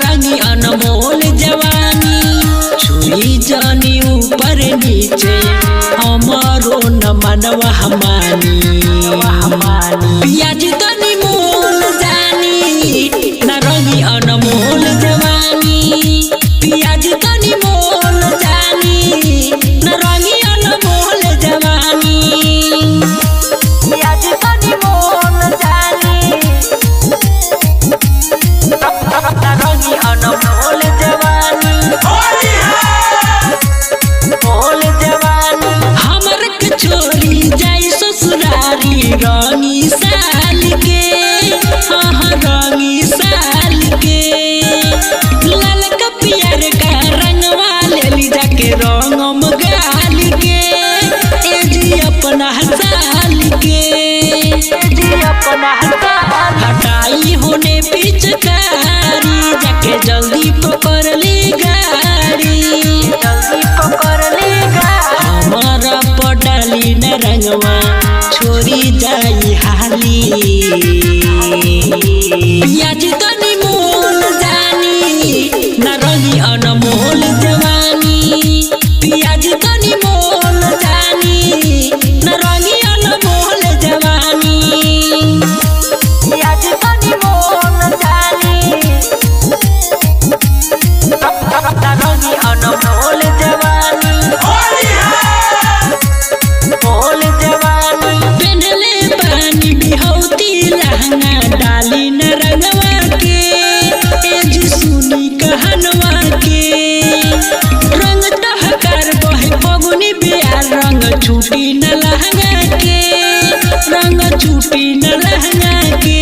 रंगी अनमोल जवानी छुई जानी ऊपर नीचे हमारो न मनवा हमानी पियाज तनी मोल जानी न रंगी अनमोल जवानी पियाज तनी मोल जानी न रंगी अनमोल जवानी पियाज तनी मोल जानी न रंगी अनमोल जवानी मोल जवानी हमर के छोरी जाई ससुरारी रानी साल के हाँ रानी साल के लाल का पियर का रंगवा ले ली जाके रंगम गाल के ए जी अपना साल के ए जी अपना हटाई होने पिचकारी जाके जल्दी पकड़ ली गाड़ी जल्दी पकड़ ली गाड़ी हमारा पटाली न रंगवा छोरी जाई हाली पियाज तनी मोल जानी न रंगी अनमोल जवानी पियाज तनी मोल जानी न रंगी अनमोल जवानी पियाज तनी मोल जानी न रंगी अनमोल जवानी मोल जवानी पेंडले पानी बिहौती लहंगा डाली न रंगवा के ए जी सुनी कहनवा के रंग टहकार बहे फगुनी बिहार रंग छूटी न लहंगा के रंग छूटी न लहंगा के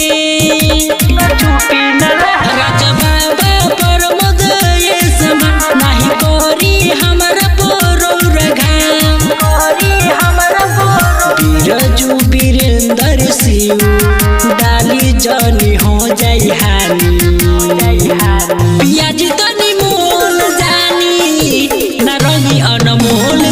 छूटी न राजा बाबा पर मद ये समान नाही कोरी हमरा पोरो रघाम कोरी हमरा पोरो बीरजू बीरेंद्र सिंह डाली जानी हो जाई हानी पियाज तनी मोल जानी न रंगी अनमोल